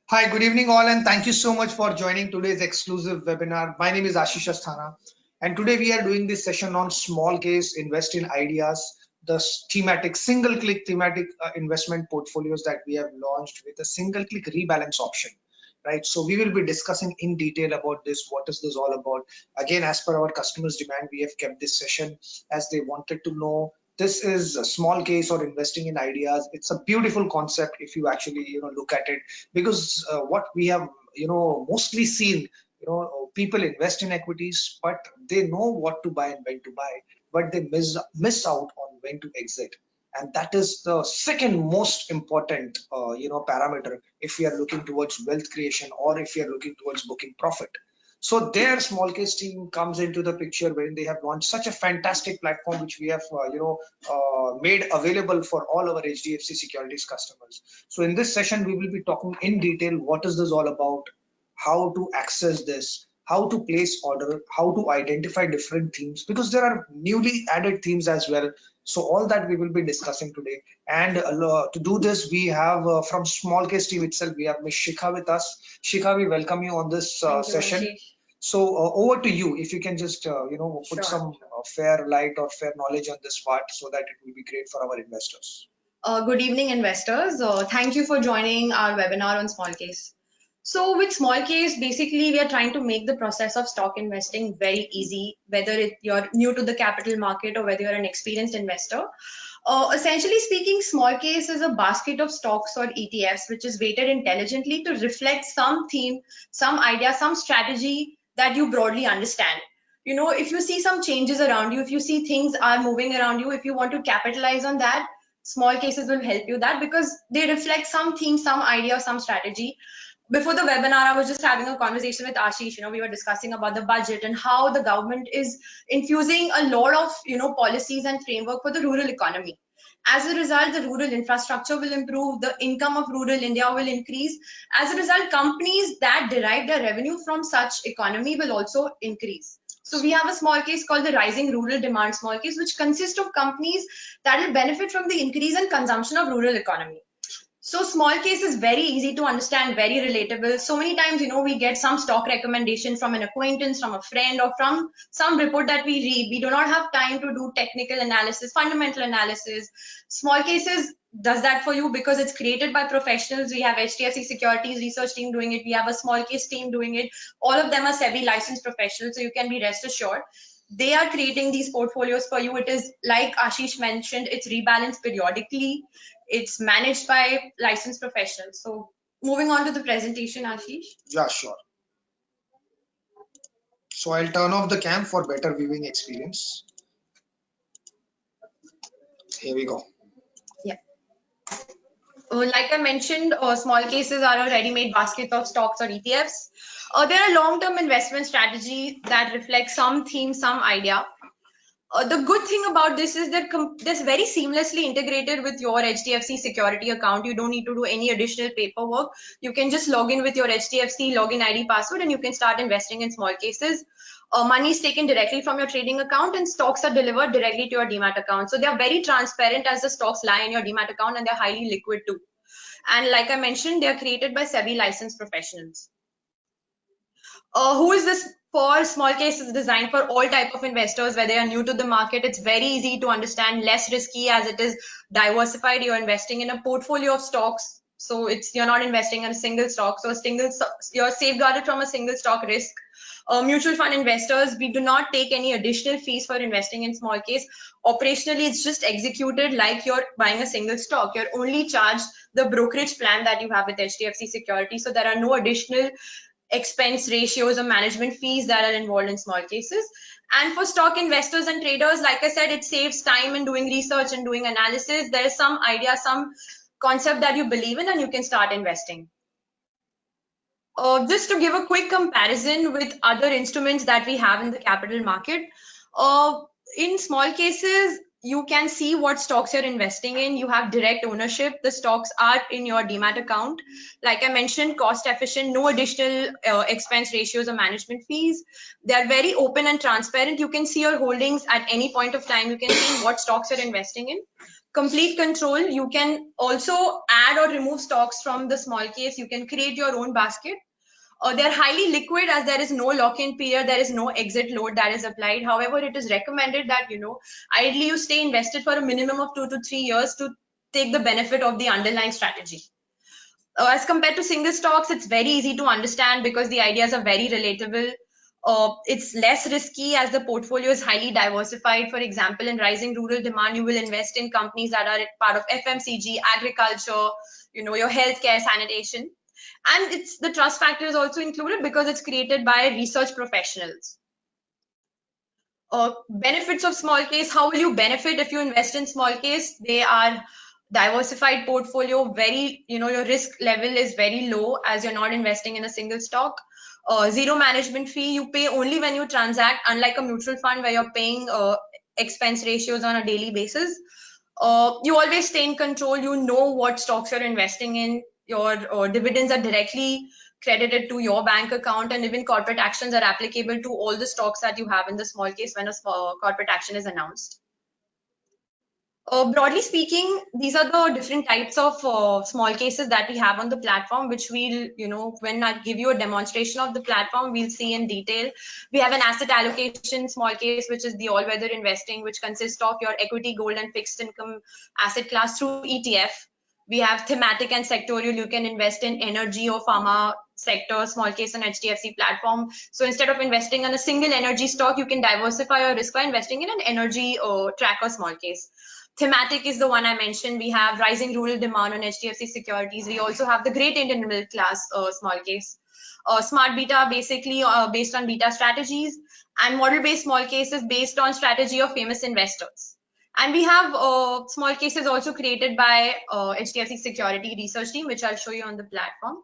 Hi, good evening all, and thank you so much for joining today's exclusive webinar. My name is Ashish Asthana, and today we are doing this session on small case invest in ideas, the thematic single click thematic investment portfolios that we have launched with a single click rebalance option. Right, so we will be discussing in detail about this. What is this all about? Again, as per our customers' demand, we have kept this session as they wanted to know this is a small case or investing in ideas. It's a beautiful concept if you actually look at it, because what we have mostly seen, people invest in equities but they know what to buy and when to buy, but they miss out on when to exit. And that is the second most important parameter if we are looking towards wealth creation or if we are looking towards booking profit. So their small case team comes into the picture when they have launched such a fantastic platform which we have made available for all our HDFC Securities customers. So in this session, we will be talking in detail what is this all about, how to access this, how to place order, how to identify different themes, because there are newly added themes as well. So all that we will be discussing today. And to do this, we have from small case team itself, we have Ms. Shikha with us. Shikha, we welcome you on this session. Ashish. So over to you. If you can just put some fair light or fair knowledge on this part, so that it will be great for our investors. Good evening, investors. Thank you for joining our webinar on Smallcase. So with Smallcase, basically, we are trying to make the process of stock investing very easy, whether you're new to the capital market or whether you're an experienced investor. Essentially speaking, Smallcase is a basket of stocks or ETFs, which is weighted intelligently to reflect some theme, some idea, some strategy that you broadly understand. If you see some changes around you, if you see things are moving around you, if you want to capitalize on that, small cases will help you that because they reflect some theme, some idea, some strategy. Before the webinar, I was just having a conversation with Ashish. We were discussing about the budget and how the government is infusing a lot of, policies and framework for the rural economy. As a result, the rural infrastructure will improve, the income of rural India will increase. As a result, companies that derive their revenue from such economy will also increase. So we have a small case called the Rising Rural Demand Small Case, which consists of companies that will benefit from the increase in consumption of rural economy. So small case is very easy to understand, very relatable. So many times, we get some stock recommendation from an acquaintance, from a friend, or from some report that we read. We do not have time to do technical analysis, fundamental analysis. Small cases does that for you because it's created by professionals. We have HDFC Securities research team doing it. We have a small case team doing it. All of them are SEBI licensed professionals, so you can be rest assured. They are creating these portfolios for you. It is like Ashish mentioned, it's rebalanced periodically. It's managed by licensed professionals. So moving on to the presentation, Ashish. Yeah, sure. So I'll turn off the cam for better viewing experience. Here we go. Yeah. Like I mentioned, small cases are a ready-made basket of stocks or ETFs. They are a long-term investment strategy that reflects some theme, some idea. The good thing about this is that this very seamlessly integrated with your HDFC security account. You don't need to do any additional paperwork. You can just log in with your HDFC login ID password and you can start investing in small cases. Money is taken directly from your trading account and stocks are delivered directly to your demat account. So they are very transparent as the stocks lie in your demat account and they're highly liquid too. And like I mentioned, they are created by SEBI licensed professionals. Who is this for? Small case is designed for all type of investors, whether they are new to the market. It's very easy to understand, less risky as it is diversified. You're investing in a portfolio of stocks. So you're not investing in a single stock. So you're safeguarded from a single stock risk. Mutual fund investors, we do not take any additional fees for investing in small case. Operationally, it's just executed like you're buying a single stock. You're only charged the brokerage plan that you have with HDFC Securities. So there are no additional expense ratios or management fees that are involved in small cases. And for stock investors and traders, like I said, it saves time in doing research and doing analysis. There is some idea, some concept that you believe in and you can start investing. Just to give a quick comparison with other instruments that we have in the capital market, in small cases, you can see what stocks you're investing in. You have direct ownership. The stocks are in your demat account. Like I mentioned, cost efficient, no additional expense ratios or management fees. They are very open and transparent. You can see your holdings at any point of time. You can see what stocks you're investing in. complete control. You can also add or remove stocks from the small case. You can create your own basket. They're highly liquid as there is no lock-in period, there is no exit load that is applied. However, it is recommended that, ideally you stay invested for a minimum of 2 to 3 years to take the benefit of the underlying strategy. As compared to single stocks, it's very easy to understand because the ideas are very relatable. It's less risky as the portfolio is highly diversified. For example, in rising rural demand, you will invest in companies that are part of FMCG, agriculture, your healthcare, sanitation. And it's the trust factor is also included because it's created by research professionals. Benefits of small case, how will you benefit if you invest in small case? They are diversified portfolio, very, your risk level is very low as you're not investing in a single stock. Zero management fee, you pay only when you transact, unlike a mutual fund where you're paying expense ratios on a daily basis. You always stay in control, you know what stocks you're investing in, your dividends are directly credited to your bank account, and even corporate actions are applicable to all the stocks that you have in the small case when a corporate action is announced. Broadly speaking, these are the different types of small cases that we have on the platform, which we'll, when I give you a demonstration of the platform, we'll see in detail. We have an asset allocation small case, which is the all-weather investing, which consists of your equity, gold, and fixed income asset class through ETF. We have thematic and sectorial. You can invest in energy or pharma sector, small case on HDFC platform. So instead of investing in a single energy stock, you can diversify your risk by investing in an energy tracker small case. Thematic is the one I mentioned. We have rising rural demand on HDFC Securities. We also have the great Indian middle class small case. Smart beta, basically based on beta strategies, and model based small cases based on strategy of famous investors. And we have small cases also created by HDFC Security research team, which I'll show you on the platform.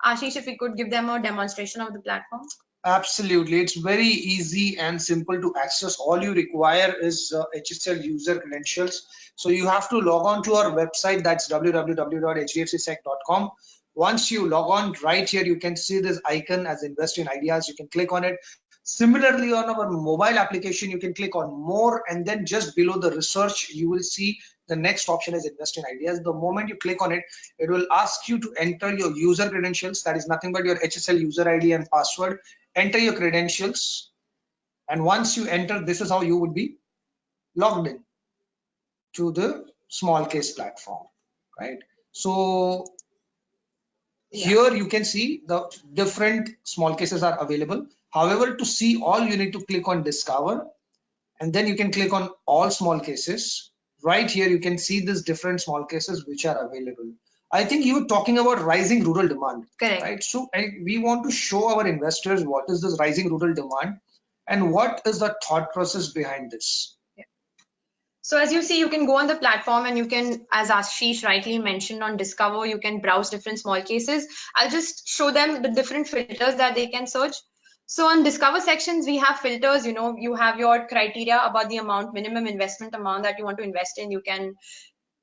Ashish, if we could give them a demonstration of the platform. Absolutely. It's very easy and simple to access. All you require is HSL user credentials. So you have to log on to our website, that's www.hdfcsec.com. Once you log on, right here, you can see this icon as Invest in Ideas. You can click on it. Similarly, on our mobile application, you can click on More, and then just below the research, you will see the next option is Invest in Ideas. The moment you click on it, it will ask you to enter your user credentials. That is nothing but your HSL user ID and password. Enter your credentials, and once you enter, this is how you would be logged in to the small case platform, right? So here you can see the different small cases are available. However, to see all, you need to click on Discover, and then you can click on All Small Cases. Right here, you can see these different small cases which are available. I think you were talking about rising rural demand. Correct. Right? So we want to show our investors what is this rising rural demand and what is the thought process behind this. So as you see, you can go on the platform and you can, as Ashish rightly mentioned on Discover, you can browse different small cases. I'll just show them the different filters that they can search. So on Discover sections, we have filters, you have your criteria about the amount, minimum investment amount that you want to invest in. You can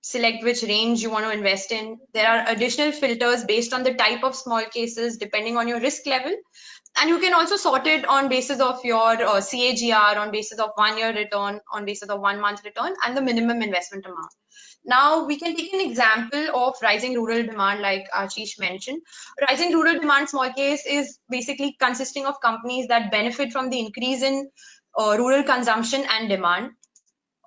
select which range you want to invest in. There are additional filters based on the type of small cases, depending on your risk level. And you can also sort it on basis of your CAGR, on basis of 1 year return, on basis of 1 month return, and the minimum investment amount. Now we can take an example of rising rural demand, like Ashish mentioned. Rising rural demand small case is basically consisting of companies that benefit from the increase in rural consumption and demand.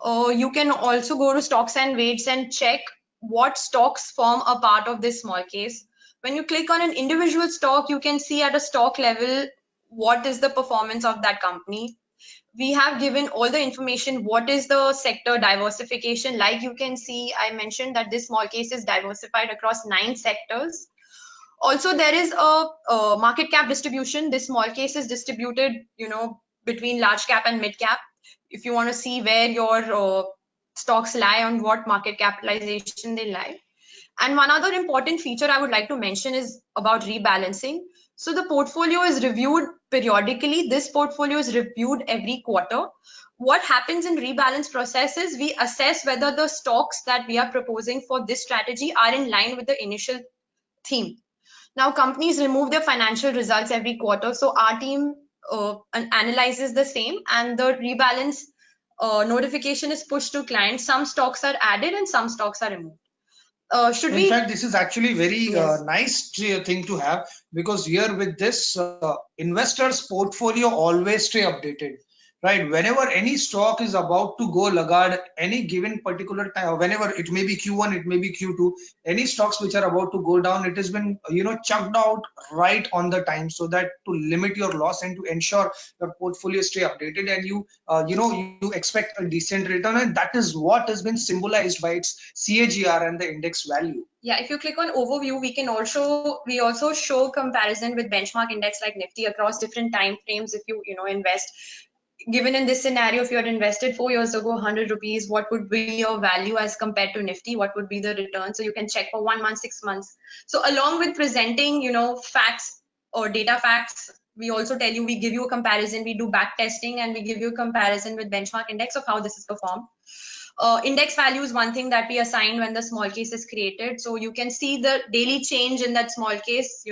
You can also go to stocks and weights and check what stocks form a part of this small case. When you click on an individual stock, you can see at a stock level what is the performance of that company. We have given all the information, what is the sector diversification. Like you can see, I mentioned that this small case is diversified across 9 sectors. Also, there is a market cap distribution. This small case is distributed, between large cap and mid cap. If you want to see where your stocks lie, on what market capitalization they lie. And one other important feature I would like to mention is about rebalancing. So the portfolio is reviewed periodically. This portfolio is reviewed every quarter. What happens in rebalance process is we assess whether the stocks that we are proposing for this strategy are in line with the initial theme. Now, companies remove their financial results every quarter. So our team analyzes the same, and the rebalance notification is pushed to clients, some stocks are added and some stocks are removed. In fact, this is actually very Yes. nice thing to have, because here with this, investors' portfolio always stay updated, right? Whenever any stock is about to go lagad, any given particular time, whenever it may be Q1, it may be Q2, any stocks which are about to go down, it has been chucked out right on the time, so that to limit your loss and to ensure your portfolio stay updated, and you expect a decent return, and that is what has been symbolized by its CAGR and the index value. Yeah, if you click on overview, we also show comparison with benchmark index like Nifty across different time frames. If you invest, given in this scenario, if you had invested 4 years ago 100 rupees, what would be your value as compared to Nifty? What would be the return? So you can check for 1 month, 6 months. So along with presenting facts or data facts, we also tell you, we give you a comparison, we do back testing, and we give you a comparison with benchmark index of how this is performed. Index value is one thing that we assign when the small case is created. So you can see the daily change in that small case,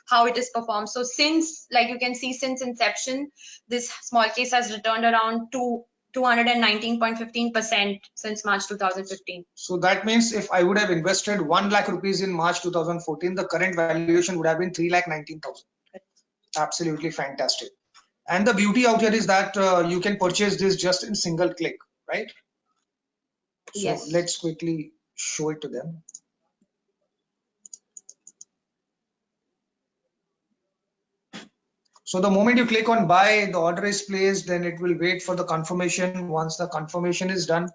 how it is performed. So since, like you can see, since inception, this small case has returned around 219.15% since March 2015. So that means if I would have invested 1 lakh rupees in March 2014, the current valuation would have been 3,19,000. Absolutely fantastic. And the beauty out here is that you can purchase this just in single click, right? So yes, let's quickly show it to them. So the moment you click on buy, the order is placed, then it will wait for the confirmation. Once the confirmation is done,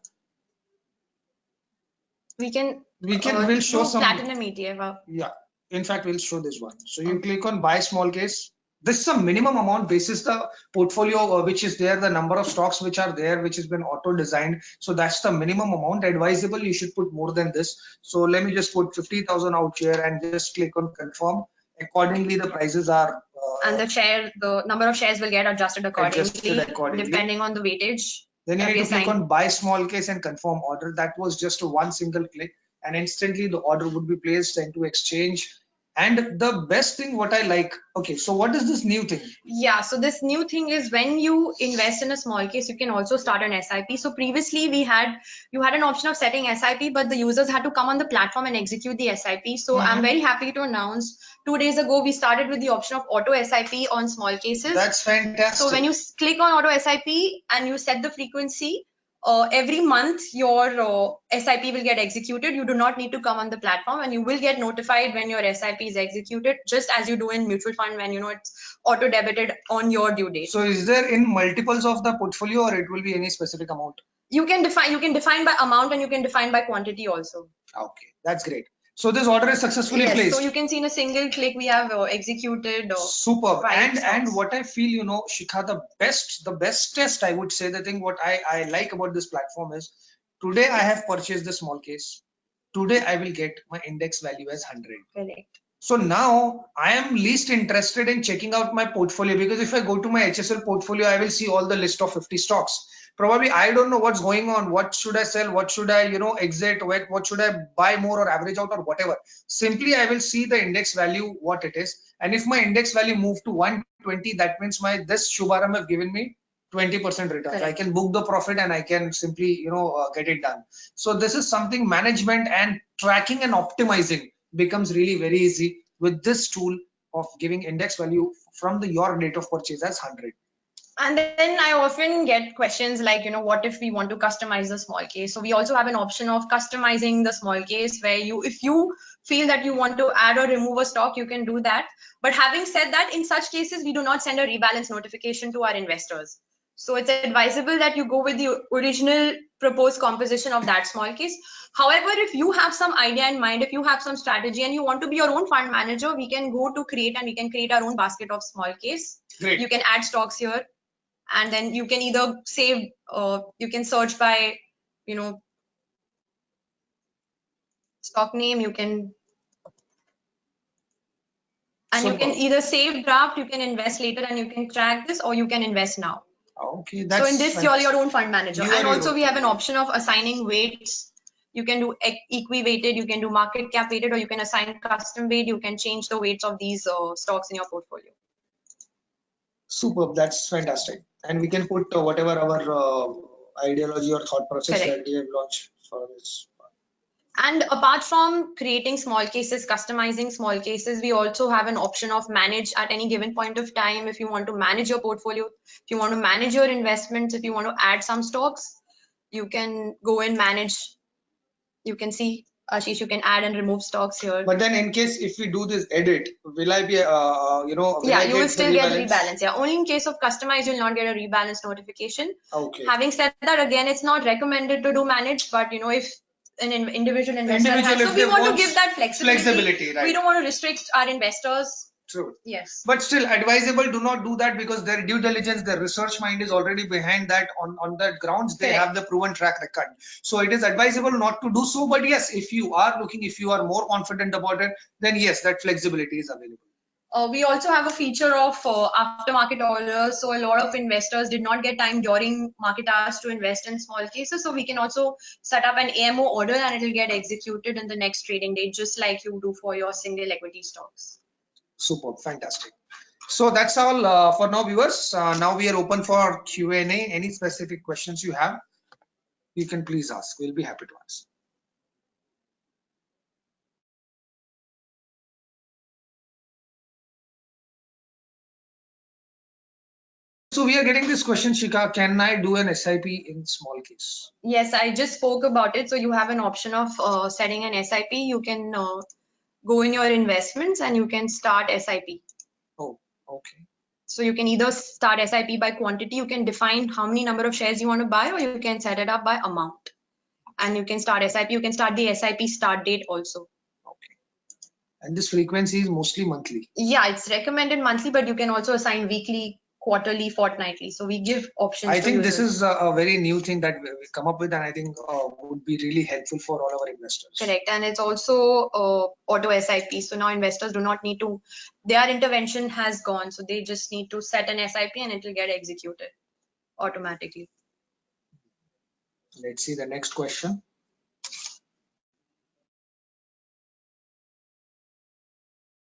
we'll show some platinum ETF. Yeah, in fact, we'll show this one. So you click on buy small case. This is a minimum amount basis the portfolio which is there, the number of stocks which are there, which has been auto designed. So that's the minimum amount advisable. You should put more than this. So let me just put 50,000 out here and just click on confirm. Accordingly, the prices are and the number of shares will get adjusted accordingly, depending on the weightage. Then you need to click on buy small case and confirm order. That was just a one single click, and instantly the order would be placed into exchange. And the best thing what I like, okay, so what is this new thing? Yeah, so this new thing is when you invest in a small case, you can also start an SIP. So previously you had an option of setting SIP, but the users had to come on the platform and execute the SIP. So I'm very happy to announce 2 days ago we started with the option of auto SIP on small cases. That's fantastic. So when you click on auto SIP and you set the frequency, every month your SIP will get executed. You do not need to come on the platform, and you will get notified when your SIP is executed, just as you do in mutual fund when it's auto debited on your due date. So is there in multiples of the portfolio, or it will be any specific amount? You can define by amount, and you can define by quantity also. Okay, that's great. So this order is successfully placed. So you can see in a single click we have executed. Superb. And what I feel, Shikha, the bestest, I would say, the thing what I like about this platform is, today I have purchased the small case. Today I will get my index value as 100. Correct. So now I am least interested in checking out my portfolio, because if I go to my HSL portfolio, I will see all the list of 50 stocks. Probably I don't know what's going on. What should I sell? What should I, exit? What should I buy more or average out or whatever? Simply, I will see the index value, what it is. And if my index value moved to 120, that means this Shubharam have given me 20% return. Correct. I can book the profit and I can simply, get it done. So this is something management and tracking and optimizing becomes really very easy with this tool of giving index value from your date of purchase as 100. And then I often get questions like, what if we want to customize the small case? So we also have an option of customizing the small case where if you feel that you want to add or remove a stock, you can do that. But having said that, in such cases, we do not send a rebalance notification to our investors. So it's advisable that you go with the original proposed composition of that small case. However, if you have some idea in mind, if you have some strategy and you want to be your own fund manager, we can go to create, and we can create our own basket of small case. Great. You can add stocks here, and then you can either save, you can search by, stock name, you can either save draft, you can invest later and you can track this, or you can invest now. Okay, so in this, you're your own fund manager. And also we have an option of assigning weights. You can do equi-weighted, you can do market cap weighted, or you can assign custom weight. You can change the weights of these stocks in your portfolio. Superb, that's fantastic. And we can put whatever our ideology or thought process Correct. that we have launched for this. And apart from creating small cases, customizing small cases, we also have an option of manage at any given point of time. If you want to manage your portfolio, if you want to manage your investments, if you want to add some stocks, you can go and manage. You can see, Ashish, you can add and remove stocks here. But then in case if we do this edit, will I be, will Yeah, I you will get still the get rebalance? rebalance. Yeah, only in case of customized, you'll not get a rebalance notification. Okay. Having said that, again, it's not recommended to do manage, but if an individual investor Individual, has, if so we they want to want give that flexibility. right. We don't want to restrict our investors. True. Yes. But still advisable, do not do that because their due diligence, their research mind is already behind that. On that grounds, they Correct. have the proven track record. So it is advisable not to do so. But yes, if you are looking, if you are more confident about it, then yes, that flexibility is available. We also have a feature of aftermarket orders. So a lot of investors did not get time during market hours to invest in small cases. So we can also set up an AMO order and it will get executed in the next trading day, just like you do for your single equity stocks. Superb, fantastic. So that's all for now, viewers. Now we are open for Q&A. Any specific questions you have, you can please ask. We'll be happy to answer. So we are getting this question, Shikha, can I do an SIP in small case? Yes, I just spoke about it. So you have an option of setting an SIP. You can go in your investments and you can start SIP. Oh, okay. So you can either start SIP by quantity. You can define how many number of shares you want to buy, or you can set it up by amount. And you can start SIP. You can start the SIP start date also. Okay. And this frequency is mostly monthly. Yeah, it's recommended monthly, but you can also assign weekly, quarterly, fortnightly. So we give options. I think this is a very new thing that we come up with, and I think would be really helpful for all our investors. Correct. And it's also auto SIP. So now investors do not need to, their intervention has gone. So they just need to set an SIP and it will get executed automatically. Let's see the next question.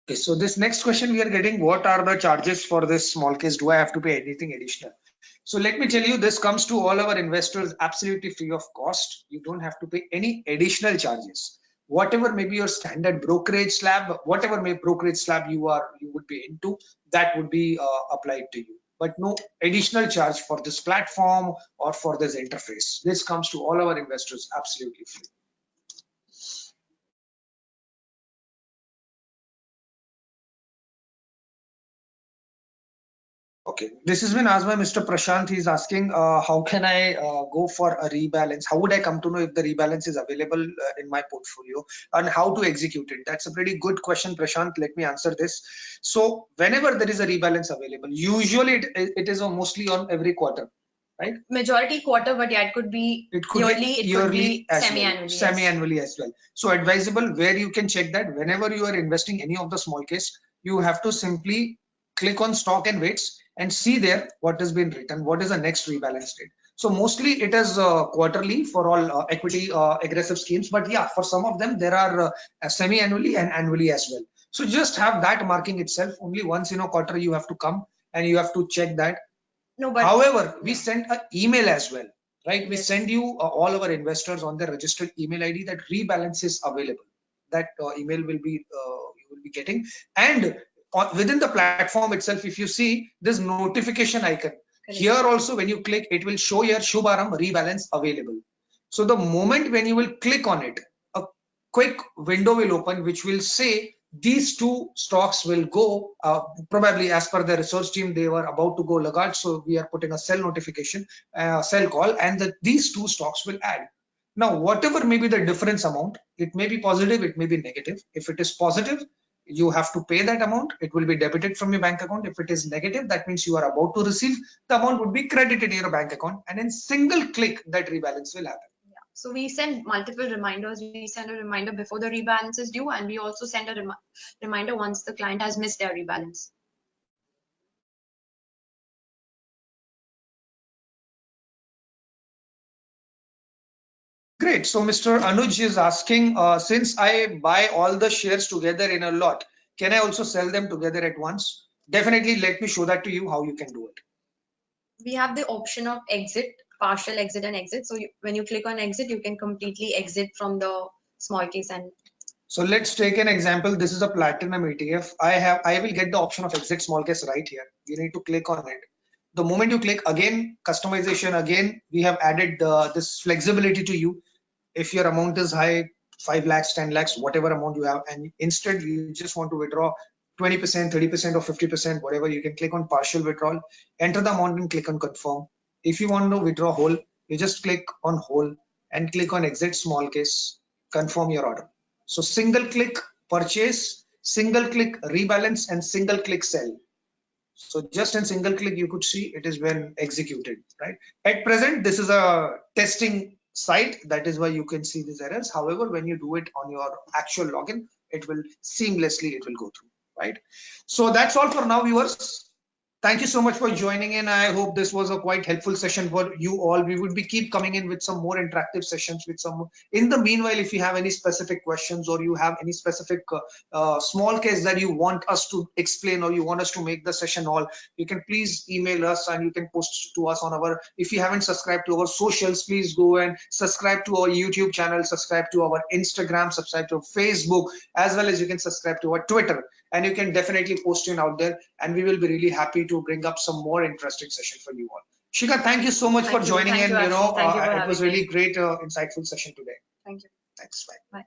Okay, so this next question we are getting, what are the charges for this small case? Do I have to pay anything additional? So let me tell you, this comes to all our investors absolutely free of cost. You don't have to pay any additional charges. Whatever may be your standard brokerage slab, whatever brokerage slab you would be into, that would be applied to you. But no additional charge for this platform or for this interface. This comes to all our investors absolutely free. Okay, this has been asked by Mr. Prashant. He's asking, how can I go for a rebalance? How would I come to know if the rebalance is available in my portfolio and how to execute it? That's a pretty good question, Prashant. Let me answer this. So whenever there is a rebalance available, usually it is mostly on every quarter, right? Majority quarter, but yeah, it could be yearly, it could be semi-annually. Semi-annually as well. So advisable where you can check that whenever you are investing any of the small case, you have to simply click on stock and weights and see there what has been written, what is the next rebalance date. So mostly it is quarterly for all equity aggressive schemes, but yeah, for some of them there are semi-annually and annually as well. So just have that marking itself. Only once in a quarter you have to come and you have to check that. No, but however, we send an email as well, right? Yes. We send you all our investors on their registered email ID that rebalance is available. That email will be you will be getting, and within the platform itself, if you see this notification icon, here also when you click, it will show your Shubharam rebalance available. So the moment when you will click on it, a quick window will open which will say these two stocks will go, probably as per the research team, they were about to go laggard. So we are putting a sell notification, sell call, and these two stocks will add. Now, whatever may be the difference amount, it may be positive, it may be negative. If it is positive, you have to pay that amount. It will be debited from your bank account. If it is negative, that means you are about to receive, the amount would be credited in your bank account, and in single click that rebalance will happen. So we send multiple reminders. We send a reminder before the rebalance is due, and we also send a reminder once the client has missed their rebalance. Great. So Mr. Anuj is asking, since I buy all the shares together in a lot, can I also sell them together at once? Definitely, let me show that to you how you can do it. We have the option of exit partial exit and exit. So when you click on exit, you can completely exit from the small case. And so let's take an example. This is a platinum ETF. I will get the option of exit small case right here. You need to click on it. The moment you click, again customization, again we have added this flexibility to you. If your amount is high, 5 lakhs, 10 lakhs, whatever amount you have, and instead you just want to withdraw 20%, 30% or 50%, whatever, you can click on partial withdrawal, enter the amount and click on confirm. If you want to withdraw whole, you just click on whole and click on exit small case, confirm your order. So single click purchase, single click rebalance, and single click sell. So just in single click, you could see it is been executed, right? At present, this is a testing site. That is why you can see these errors. However, when you do it on your actual login, it will seamlessly, it will go through, right? So that's all for now, viewers. Thank you so much for joining in. I hope this was a quite helpful session for you all. We would be keep coming in with some more interactive sessions with some. In the meanwhile, if you have any specific questions or you have any specific small case that you want us to explain or you want us to make the session all, you can please email us and you can post to us on our. If you haven't subscribed to our socials, please go and subscribe to our YouTube channel, subscribe to our Instagram, subscribe to Facebook, as well as you can subscribe to our Twitter. And you can definitely post in out there, and we will be really happy to bring up some more interesting session for you all. Shikha, thank you so much for joining in. Thank you, it for was having really me. great, insightful session today. Thank you. Thanks. Bye. Bye.